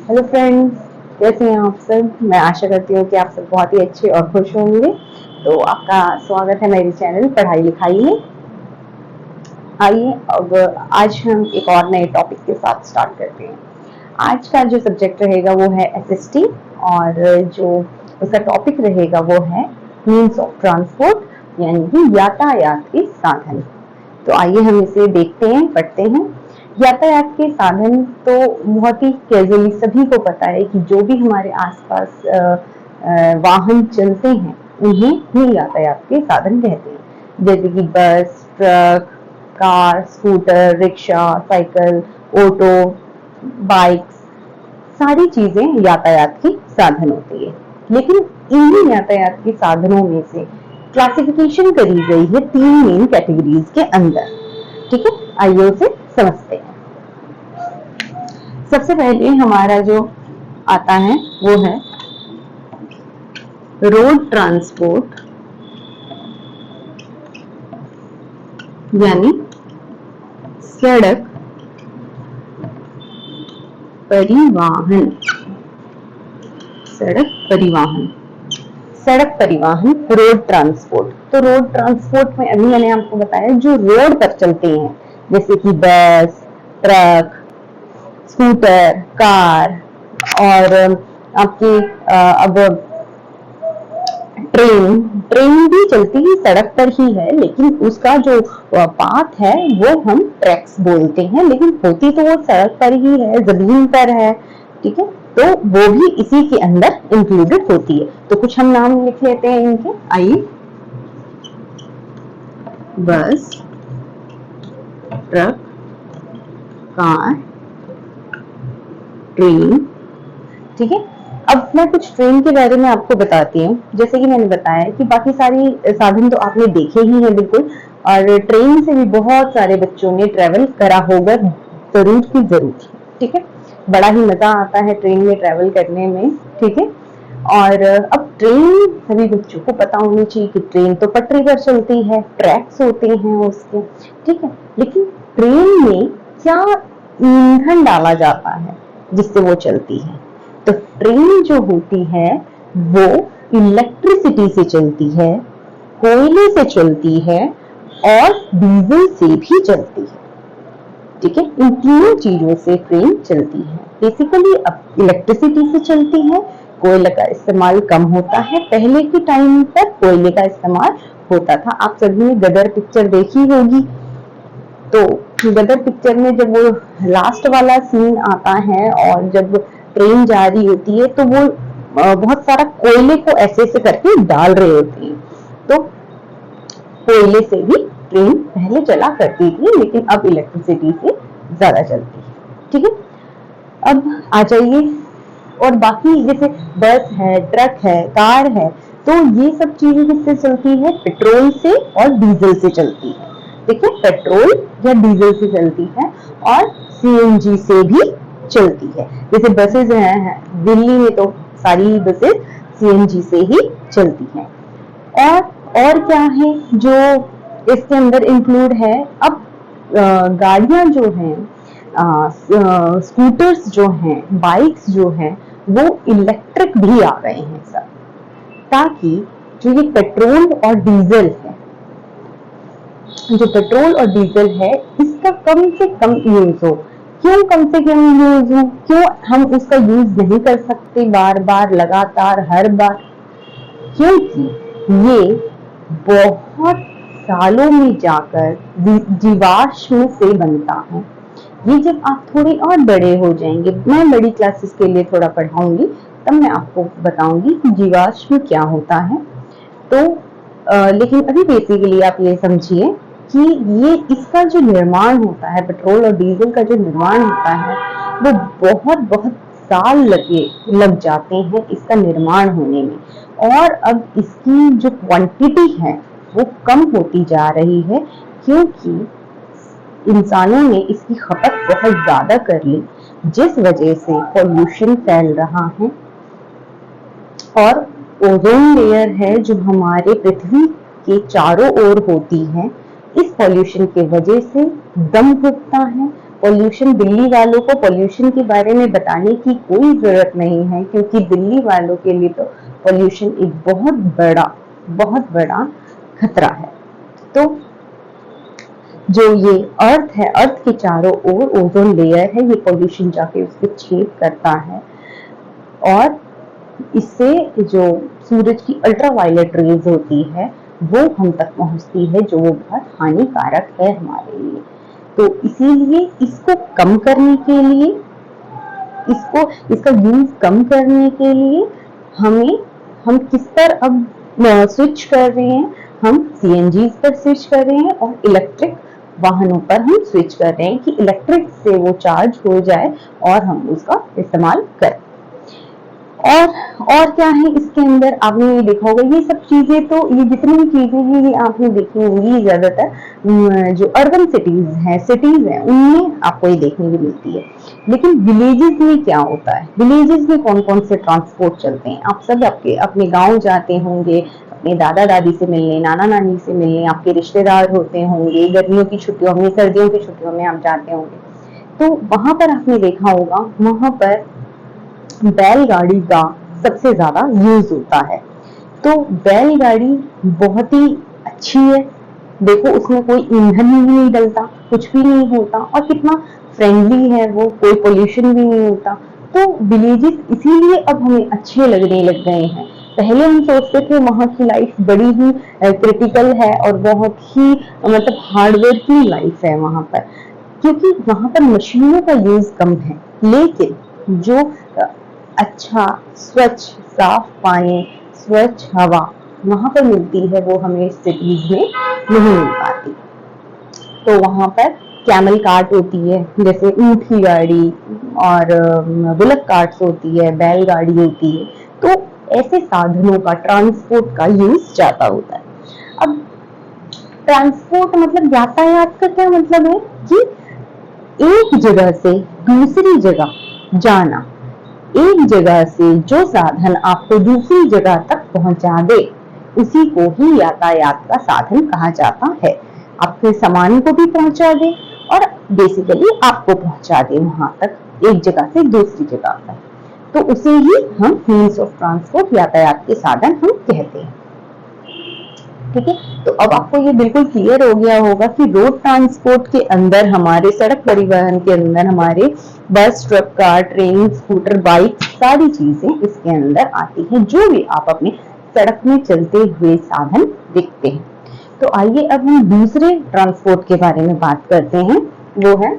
Hello friends, कैसे हैं आप सब। मैं आशा करती हूँ कि आप सब बहुत ही अच्छे और खुश होंगे। तो आपका स्वागत है मेरे चैनल पढ़ाई लिखाई में। आइए अब आज हम एक और नए टॉपिक के साथ स्टार्ट करते हैं। आज का जो सब्जेक्ट रहेगा वो है एसएसटी और जो उसका टॉपिक रहेगा वो है मीन्स ऑफ ट्रांसपोर्ट, यानी कि यातायात के साधन। तो आइए हम इसे देखते हैं, पढ़ते हैं। यातायात के साधन तो बहुत ही कैजुअली सभी को पता है कि जो भी हमारे आसपास वाहन चलते हैं उन्हें ही यातायात के साधन कहते हैं। जैसे कि बस, truck, car, scooter, rickshaw, cycle, auto, bikes, सारी चीजें यातायात की साधन होती है। लेकिन इन्हीं यातायात के साधनों में से क्लासिफिकेशन करी गई है 3 मेन कैटेगरीज के अंदर। ठीक है, आइए उसे समझते हैं। सबसे पहले हमारा जो आता है वो है रोड ट्रांसपोर्ट, यानी सड़क परिवहन। सड़क परिवहन, सड़क परिवहन, रोड ट्रांसपोर्ट। तो रोड ट्रांसपोर्ट में अभी मैंने आपको बताया जो रोड पर चलते हैं, जैसे कि बस, ट्रक, स्कूटर, कार और आपकी अब ट्रेन भी चलती ही सड़क पर ही है, लेकिन उसका जो पाथ है वो हम ट्रैक्स बोलते हैं, लेकिन होती तो वो सड़क पर ही है, जमीन पर है। ठीक है, तो वो भी इसी के अंदर इंक्लूडेड होती है। तो कुछ हम नाम लिख लेते हैं इनके। आइए, बस, ट्रक, कार, ट्रेन। ठीक है, अब मैं कुछ ट्रेन के बारे में आपको बताती हूँ। जैसे कि मैंने बताया कि बाकी सारी साधन तो आपने देखे ही हैं बिल्कुल, और ट्रेन से भी बहुत सारे बच्चों ने ट्रेवल करा होगा जरूर की जरूर। ठीक है, बड़ा ही मजा आता है ट्रेन में ट्रेवल करने में। ठीक है, और अब ट्रेन सभी बच्चों को पता होनी चाहिए कि ट्रेन तो पटरी पर चलती है, ट्रैक्स होते हैं उसके। ठीक है, लेकिन ट्रेन में क्या ईंधन डाला जाता है जिससे वो चलती है। तो ट्रेन जो होती है वो इलेक्ट्रिसिटी से चलती है, कोयले से चलती है और डीजल से भी चलती है। ठीक है, इन तीनों चीजों से ट्रेन चलती है। बेसिकली अब इलेक्ट्रिसिटी से चलती है, कोयले का इस्तेमाल कम होता है। पहले के टाइम पर कोयले का इस्तेमाल होता था। आप सभी ने गदर पिक्चर देखी होगी। तो गदर पिक्चर में जब वो लास्ट वाला सीन आता है और जब ट्रेन जा रही होती है तो वो बहुत सारा कोयले को ऐसे ऐसे करके डाल रहे होती है। तो कोयले से भी ट्रेन पहले चला करती थी, लेकिन अब इलेक्ट्रिसिटी से ज्यादा चलती है। ठीक है, अब आ जाइए, और बाकी जैसे बस है, ट्रक है, कार है, तो ये सब चीजें किससे चलती है? पेट्रोल से और डीजल से चलती है। देखिए, पेट्रोल या डीजल से चलती है और सीएनजी से भी चलती है। जैसे बसेज हैं, दिल्ली में तो सारी बसेज सीएनजी से ही चलती हैं। और क्या है जो इसके अंदर इंक्लूड है? अब गाड़ियां जो हैं, स्कूटर्स जो हैं, बाइक्स जो हैं, वो इलेक्ट्रिक भी आ गए हैं सब, ताकि जो ये पेट्रोल और डीजल है, जो पेट्रोल और डीजल है, इसका कम से कम यूज हो। क्यों कम से कम यूज हो? क्यों हम उसका यूज नहीं कर सकते बार बार, लगातार, हर बार? क्योंकि ये बहुत सालों में जाकर जीवाश्म से बनता है। ये जब आप थोड़े और बड़े हो जाएंगे, मैं बड़ी क्लासेस के लिए थोड़ा पढ़ाऊंगी, तब मैं आपको बताऊंगी कि जीवाश्म क्या होता है। तो लेकिन अभी बेसिकली आप ये समझिए कि ये इसका जो निर्माण होता है, पेट्रोल और डीजल का जो निर्माण होता है, वो बहुत बहुत साल लग जाते हैं इसका निर्माण होने में। और अब इसकी जो क्वांटिटी है वो कम होती जा रही है, क्योंकि इंसानों ने इसकी खपत बहुत ज्यादा कर ली, जिस वजह से पॉल्यूशन फैल रहा है। और ओजोन लेयर है जो हमारे पृथ्वी के चारों ओर होती है, इस पॉल्यूशन के वजह से दम घुटता है, पोल्यूशन, दिल्ली वालों को पोल्यूशन के बारे में बताने की कोई जरूरत नहीं है, क्योंकि दिल्ली वालों के लिए तो पोल्यूशन एक बहुत बड़ा खतरा है। तो जो ये अर्थ है, अर्थ के चारों ओर ओजोन लेयर है, ये पोल्यूशन जाके उसको छेद करता है और इससे जो सूरज की अल्ट्रावायलेट रेज होती है वो हम तक पहुंचती है, जो वो बहुत हानिकारक है हमारे लिए। तो इसीलिए इसको कम करने के लिए, इसका यूज कम करने के लिए हम किस पर अब स्विच कर रहे हैं, हम सीएनजी पर स्विच कर रहे हैं और इलेक्ट्रिक वाहनों पर हम स्विच कर रहे हैं कि इलेक्ट्रिक से वो चार्ज हो जाए और हम उसका इस्तेमाल करें। और क्या है इसके अंदर, आपने ये देखा होगा, ये सब चीजें तो, ये जितनी भी चीजें हैं ये आपने देखी होंगी ज्यादातर जो अर्बन सिटीज हैं उनमें आपको ये देखने को मिलती है। लेकिन विलेजेस में क्या होता है, विलेजेस में कौन कौन से ट्रांसपोर्ट चलते हैं? आप सब अपने गाँव जाते होंगे, अपने दादा दादी से मिलने, नाना नानी से मिलने, आपके रिश्तेदार होते होंगे, गर्मियों की छुट्टियों में, सर्दियों की छुट्टियों में आप जाते होंगे, तो वहां पर आपने देखा होगा, वहां पर बैलगाड़ी का सबसे ज्यादा यूज होता है। तो बैलगाड़ी बहुत ही अच्छी है, देखो उसमें कोई ईंधन ही नहीं डलता, कुछ भी नहीं होता और कितना फ्रेंडली है वो, कोई पोल्यूशन भी नहीं होता। तो विलेजेस इसीलिए अब हमें अच्छे लगने लग गए हैं। पहले हम सोचते थे वहां की लाइफ बड़ी ही क्रिटिकल है और बहुत ही मतलब हार्डवर्क की लाइफ है वहां पर, क्योंकि वहां पर मशीनों का यूज कम है। लेकिन जो अच्छा, स्वच्छ, साफ पानी, स्वच्छ हवा वहां पर मिलती है, वो हमें सिटीज में नहीं मिल पाती। तो वहां पर कैमल कार्ट होती है, जैसे ऊंट की गाड़ी, और बुलक कार्ट्स होती है, बैलगाड़ी होती है। तो ऐसे साधनों का, ट्रांसपोर्ट का यूज ज्यादा होता है। अब ट्रांसपोर्ट मतलब यातायात का क्या मतलब है कि एक जगह से दूसरी जगह जाना, एक जगह से जो साधन आपको दूसरी जगह तक पहुंचा दे, उसी को ही यातायात का साधन कहा जाता है। आपके सामान को भी पहुंचा दे और बेसिकली आपको पहुंचा दे वहां तक, एक जगह से दूसरी जगह तक, तो उसे ही हम मीन्स ऑफ ट्रांसपोर्ट, यातायात के साधन हम कहते हैं। ठीक है, तो अब आपको ये बिल्कुल क्लियर हो गया होगा कि रोड ट्रांसपोर्ट के अंदर, हमारे सड़क परिवहन के अंदर हमारे बस, truck, car, train, scooter, bike, सारी चीजें इसके अंदर आती हैं, जो भी आप अपने सड़क में चलते हुए साधन देखते हैं। तो आइए अब हम दूसरे ट्रांसपोर्ट के बारे में बात करते हैं, वो है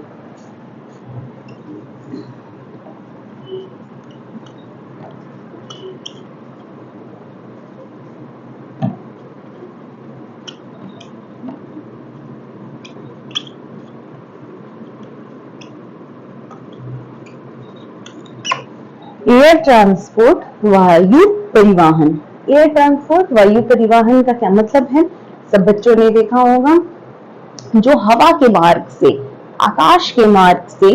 एयर ट्रांसपोर्ट, वायु परिवहन। एयर ट्रांसपोर्ट, वायु परिवहन का क्या मतलब है? सब बच्चों ने देखा होगा, जो हवा के मार्ग से, आकाश के मार्ग से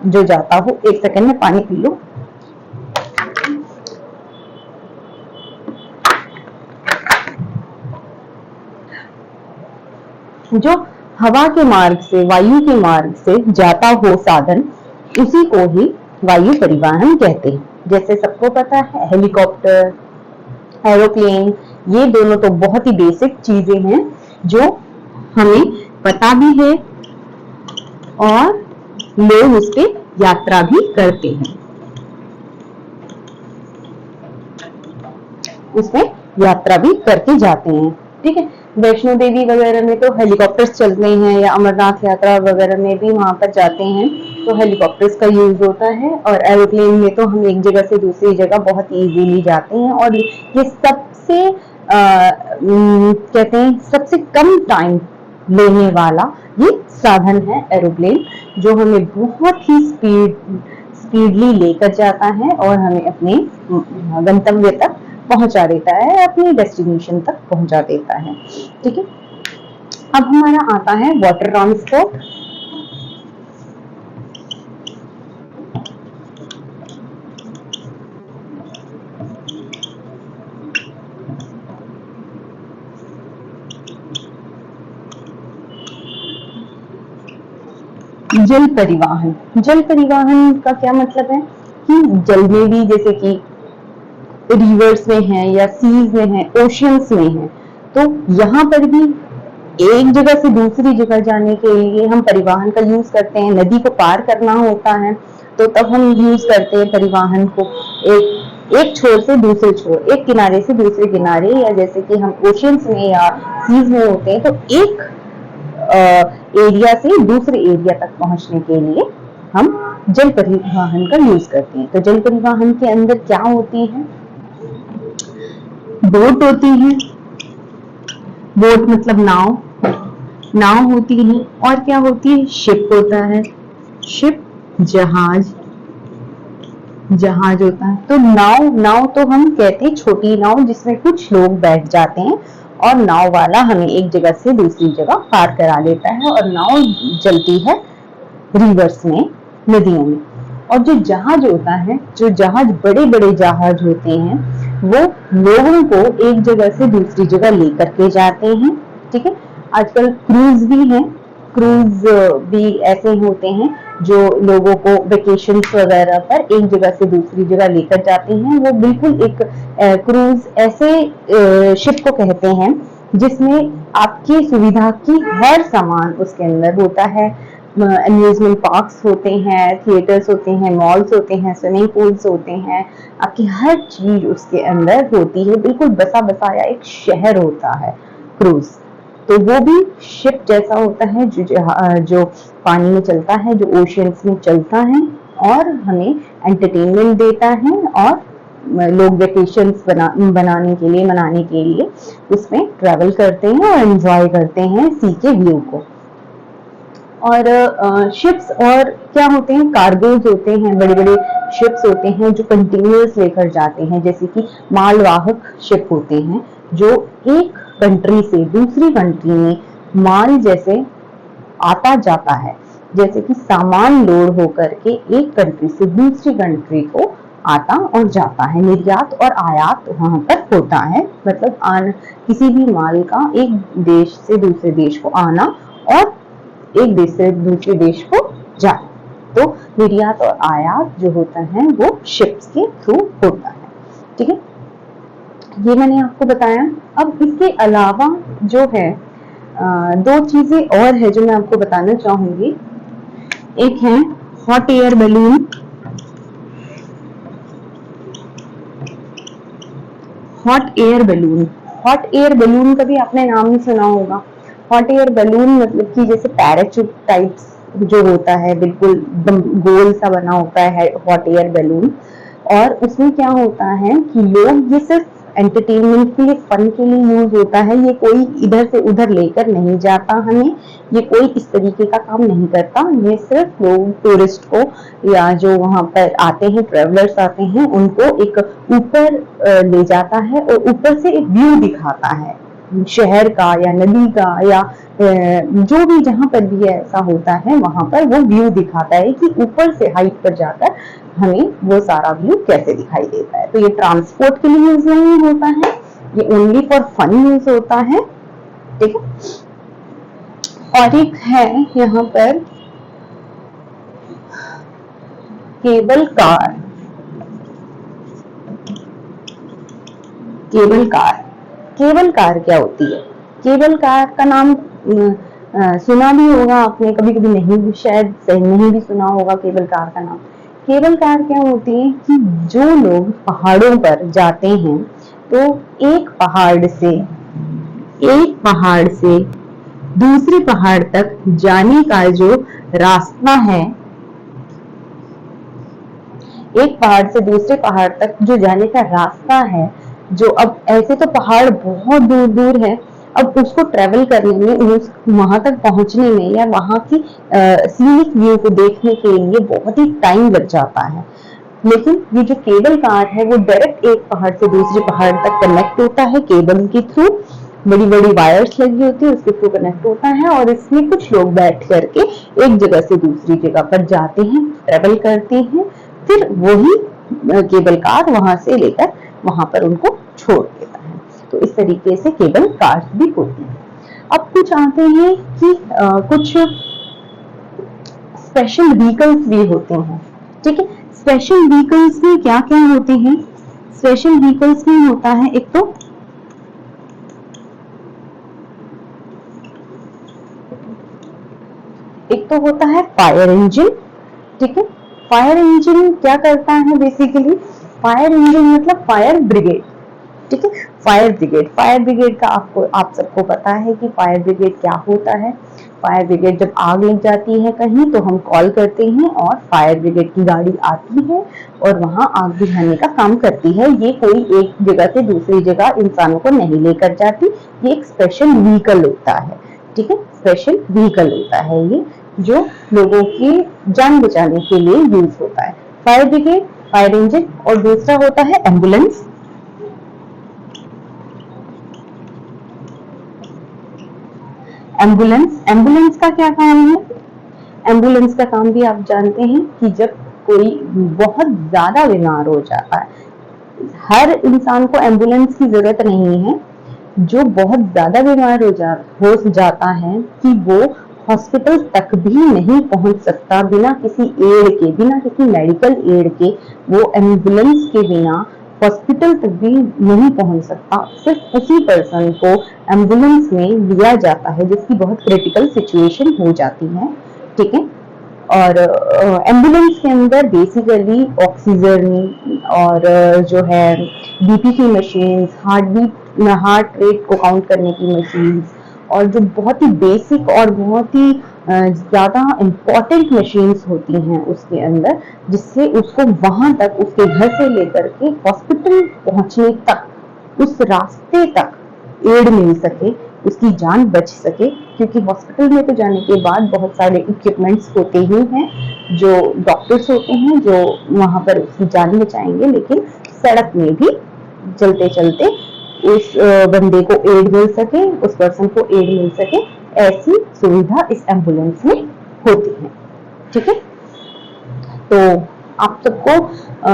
जो जाता हो। एक सेकंड में पानी पी लो। जो हवा के मार्ग से, वायु के मार्ग से जाता हो साधन, उसी को ही वायु परिवहन कहते हैं। जैसे सबको पता है हेलीकॉप्टर, एरोप्लेन, ये दोनों तो बहुत ही बेसिक चीजें हैं जो हमें पता भी है और लोग उस पर यात्रा भी करते हैं, उसमें यात्रा भी करके जाते हैं। ठीक है, वैष्णो देवी वगैरह में तो हेलीकॉप्टर्स चलते हैं, या अमरनाथ यात्रा वगैरह में भी वहां पर जाते हैं तो हेलीकॉप्टर्स का यूज होता है। और एरोप्लेन में तो हम एक जगह से दूसरी जगह बहुत इजीली जाते हैं, और ये सबसे कहते हैं सबसे कम टाइम लेने वाला ये साधन है एरोप्लेन, जो हमें बहुत ही स्पीडली लेकर जाता है और हमें अपने गंतव्य तक पहुंचा देता है, अपनी डेस्टिनेशन तक पहुंचा देता है। ठीक है, अब हमारा आता है वाटर ट्रांसपोर्ट। जल परिवहन। जल परिवहन का क्या मतलब है कि जल में भी, जैसे कि रिवर्स में है या सीज में है, ओशियंस में है, तो यहाँ पर भी एक जगह से दूसरी जगह जाने के लिए हम परिवहन का यूज करते हैं। नदी को पार करना होता है तो तब हम यूज करते हैं परिवहन को, एक छोर से दूसरे छोर, एक किनारे से दूसरे किनारे, या जैसे कि हम ओशियंस में या सीज में होते हैं तो एक एरिया से दूसरे एरिया तक पहुंचने के लिए हम जल परिवहन का यूज करते हैं। तो जल परिवहन के अंदर क्या होती है? बोट होती है, बोट मतलब नाव, नाव होती है, और क्या होती है? शिप होता है, शिप, जहाज, जहाज होता है। तो नाव तो हम कहते हैं छोटी नाव जिसमें कुछ लोग बैठ जाते हैं, और नाव वाला हमें एक जगह से दूसरी जगह पार करा देता है, और नाव चलती है रिवर्स में, नदियों में। और जो जहाज होता है, जो जहाज बड़े बड़े जहाज होते हैं, वो लोगों को एक जगह से दूसरी जगह लेकर के जाते हैं। ठीक है, आजकल क्रूज भी है, क्रूज भी ऐसे होते हैं जो लोगों को वेकेशन वगैरह पर एक जगह से दूसरी जगह लेकर जाते हैं। वो बिल्कुल एक क्रूज ऐसे शिप को कहते हैं जिसमें आपकी सुविधा की हर सामान उसके अंदर होता है। अम्यूजमेंट पार्क्स होते हैं, थिएटर्स होते हैं, मॉल्स होते हैं, स्विमिंग पूल्स होते हैं, आपकी हर चीज उसके अंदर होती है। बिल्कुल बसा बसाया एक शहर होता है क्रूज। तो वो भी शिप जैसा होता है जो पानी में चलता है, जो ओशियंस में चलता है, और हमें एंटरटेनमेंट देता है, और लोग वेकेशंस बनाने के लिए, मनाने के लिए उसमें ट्रैवल करते हैं और एंजॉय करते हैं सी के व्यू को। और शिप्स और क्या होते हैं? कार्गोज होते हैं, बड़े बड़े शिप्स होते हैं जो कंटेनर्स लेकर जाते हैं, जैसे कि मालवाहक शिप होते हैं जो एक कंट्री से दूसरी कंट्री में माल जैसे आता जाता है, जैसे कि सामान लोड होकर के एक कंट्री से दूसरी कंट्री को आता और जाता है। निर्यात और आयात वहां पर होता है, मतलब किसी भी माल का एक देश से दूसरे देश को आना और एक देश से दूसरे देश को जाना। तो निर्यात और आयात जो होता है वो शिप्स के थ्रू होता है। ठीक है, ये मैंने आपको बताया। अब इसके अलावा जो है दो चीजें और है जो मैं आपको बताना चाहूंगी। एक है hot air balloon. Hot air balloon, hot air balloon का भी आपने नाम नहीं सुना होगा। हॉट एयर बैलून मतलब कि जैसे पैराचूट टाइप्स जो होता है, बिल्कुल गोल सा बना होता है हॉट एयर बैलून। और उसमें क्या होता है कि लोग, ये सिर्फ एंटरटेनमेंट के लिए, फन के लिए यूज होता है। ये कोई इधर से उधर लेकर नहीं जाता हमें, ये कोई इस तरीके का काम नहीं करता। ये सिर्फ लोग, टूरिस्ट को या जो वहां पर आते हैं, ट्रेवलर्स आते हैं, उनको एक ऊपर ले जाता है और ऊपर से एक व्यू दिखाता है शहर का या नदी का, या जो भी जहां पर भी ऐसा होता है वहां पर वो व्यू दिखाता है कि ऊपर से हाइट पर जाकर हमें वो सारा व्यू कैसे दिखाई देता है। तो ये ट्रांसपोर्ट के लिए यूज नहीं होता है, ये ओनली फॉर फन यूज होता है। ठीक है, और एक है यहाँ पर cable car. Cable car, cable car क्या होती है? केबल कार का नाम सुना भी होगा आपने, कभी कभी नहीं भी, शायद नहीं भी सुना होगा केबल कार का नाम। केबल कार क्या होती है कि जो लोग पहाड़ों पर जाते हैं तो एक पहाड़ से दूसरे पहाड़ तक जाने का जो रास्ता है, एक पहाड़ से दूसरे पहाड़ तक जो जाने का रास्ता है, जो अब ऐसे तो पहाड़ बहुत दूर दूर है, अब उसको ट्रेवल करने में, वहां तक पहुंचने में, या वहां की सीनिक व्यू को देखने के लिए बहुत ही टाइम लग जाता है। लेकिन ये जो केबल कार है वो डायरेक्ट एक पहाड़ से दूसरे पहाड़ तक कनेक्ट होता है केबल के थ्रू। बड़ी बड़ी वायर्स लगी होती है, उसके थ्रू कनेक्ट होता है, और इसमें कुछ लोग बैठ करके एक जगह से दूसरी जगह पर जाते हैं, ट्रेवल करते हैं, फिर वही केबल कार वहां से लेकर वहां पर उनको छोड़ देता है। तो इस तरीके से केबल कार्स भी होती है। अब कुछ आते हैं कि कुछ स्पेशल व्हीकल्स भी होते हैं। ठीक है, स्पेशल व्हीकल्स में क्या क्या होते हैं? स्पेशल व्हीकल्स में होता है एक तो होता है फायर इंजन। ठीक है, फायर इंजन क्या करता है? बेसिकली फायर इंजन मतलब फायर ब्रिगेड। ठीक है, फायर ब्रिगेड का आप सबको पता है कि फायर ब्रिगेड क्या होता है। फायर ब्रिगेड जब आग लग जाती है कहीं तो हम कॉल करते हैं और फायर ब्रिगेड की गाड़ी आती है और वहां आग बुझाने का काम करती है। ये कोई एक जगह से दूसरी जगह इंसानों को नहीं लेकर जाती, ये एक स्पेशल व्हीकल होता है। ठीक है, स्पेशल व्हीकल होता है ये, जो लोगों की जान बचाने के लिए यूज होता है। फायर ब्रिगेड, फायर इंजन, और दूसरा होता है एम्बुलेंस। एम्बुलेंस का क्या काम है? एम्बुलेंस का काम भी आप जानते हैं कि जब कोई बहुत ज्यादा बीमार हो जाता है, हर इंसान को एम्बुलेंस की जरूरत नहीं है। जो बहुत ज्यादा बीमार हो जाता है कि वो हॉस्पिटल तक भी नहीं पहुंच सकता बिना किसी एड के, बिना किसी मेडिकल एड के, वो एम्बुलेंस के बिना हॉस्पिटल तक भी नहीं पहुंच सकता। सिर्फ उसी पर्सन को एम्बुलेंस में लिया जाता है जिसकी बहुत क्रिटिकल सिचुएशन हो जाती है। ठीक है, और एम्बुलेंस के अंदर बेसिकली ऑक्सीजन और जो है बीपी की मशीन्स, हार्ट रेट को काउंट करने की मशीन्स, और जो बहुत ही बेसिक और बहुत ही ज्यादा इम्पोर्टेंट मशीन्स होती हैं उसके अंदर, जिससे उसको वहां तक, उसके घर से लेकर के हॉस्पिटल पहुंचने तक, उस रास्ते तक एड मिल सके, उसकी जान बच सके। क्योंकि हॉस्पिटल में तो जाने के बाद बहुत सारे इक्विपमेंट्स होते ही हैं, जो डॉक्टर्स होते हैं जो वहां पर उसकी जान बचाएंगे, लेकिन सड़क में भी चलते चलते उस बंदे को एड मिल सके, उस पर्सन को एड मिल सके, ऐसी सुविधा इस एम्बुलेंस में होती है। ठीक है, तो आप सबको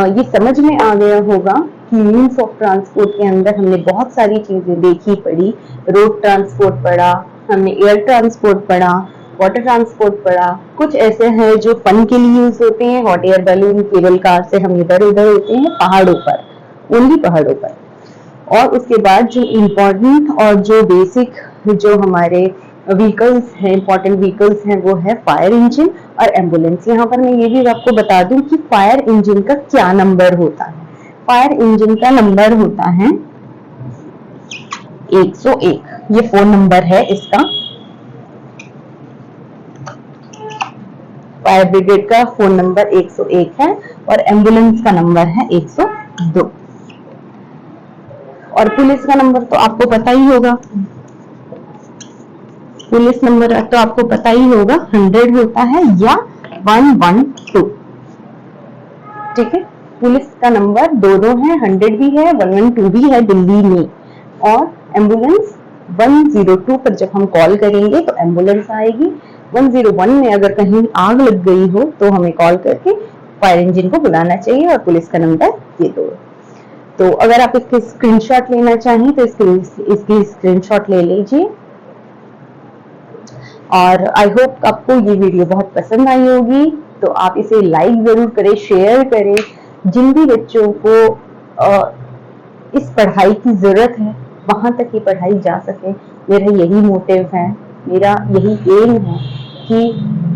ये समझ में आ गया होगा कि मीन्स ऑफ ट्रांसपोर्ट के अंदर हमने बहुत सारी चीजें देखी पढ़ी। रोड ट्रांसपोर्ट पढ़ा, हमने एयर ट्रांसपोर्ट पढ़ा, वाटर ट्रांसपोर्ट पढ़ा, कुछ ऐसे हैं जो फन के लिए यूज होते हैं, hot air balloon, cable car से हम इधर उधर होते हैं पहाड़ों पर, ओनली पहाड़ों पर। और उसके बाद जो इम्पोर्टेंट और जो बेसिक जो हमारे व्हीकल्स हैं, इंपॉर्टेंट व्हीकल्स हैं, वो है फायर इंजन और एम्बुलेंस। यहाँ पर मैं ये भी आपको बता दूं कि फायर इंजन का क्या नंबर होता है। फायर इंजन का नंबर होता है 101, ये फोन नंबर है इसका। फायर ब्रिगेड का फोन नंबर 101 है और एम्बुलेंस का नंबर है 102। और पुलिस का नंबर तो आपको पता ही होगा, पुलिस नंबर तो आपको पता ही होगा, 100 होता है या 112। ठीक है, पुलिस का नंबर दो है, 100 भी है, 112 भी है दिल्ली में। और एम्बुलेंस 102 पर जब हम कॉल करेंगे तो एम्बुलेंस आएगी। 101 में अगर कहीं आग लग गई हो तो हमें कॉल करके फायर इंजन को बुलाना चाहिए, और पुलिस का नंबर ये दो। तो अगर आप इसके स्क्रीनशॉट लेना चाहें तो इसकी स्क्रीनशॉट ले लीजिए। और आई होप आपको ये वीडियो बहुत पसंद आई होगी, तो आप इसे लाइक जरूर करें, शेयर करें। जिन भी बच्चों को इस पढ़ाई की जरूरत है वहां तक ये पढ़ाई जा सके, मेरा यही मोटिव है, मेरा यही एम है कि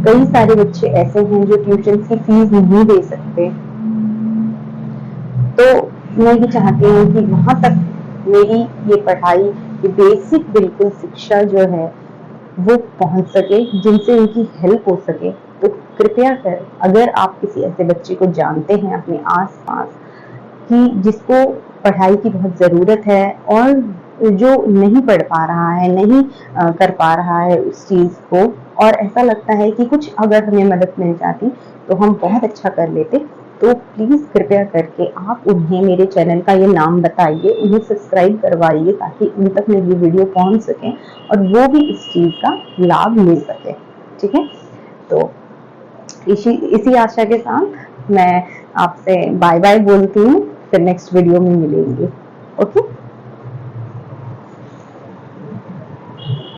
कई सारे बच्चे ऐसे हैं जो ट्यूशन की फीस नहीं दे सकते। तो मैं ये चाहती हूँ कि वहां तक मेरी ये पढ़ाई, ये बेसिक बिल्कुल शिक्षा जो है वो पहुंच सके, जिनसे उनकी हेल्प हो सके। तो कृपया कर, अगर आप किसी ऐसे बच्चे को जानते हैं अपने आसपास कि जिसको पढ़ाई की बहुत जरूरत है और जो नहीं पढ़ पा रहा है, नहीं कर पा रहा है उस चीज को, और ऐसा लगता है कि कुछ अगर हमें मदद मिल जाती तो हम बहुत अच्छा कर लेते, तो प्लीज कृपया करके आप उन्हें मेरे चैनल का ये नाम बताइए, उन्हें सब्सक्राइब करवाइए, ताकि उन तक मेरी वीडियो पहुंच सके और वो भी इस चीज का लाभ ले सके। ठीक है, तो इसी आशा के साथ मैं आपसे बाय बाय बोलती हूँ, फिर नेक्स्ट वीडियो में मिलेंगे। ओके।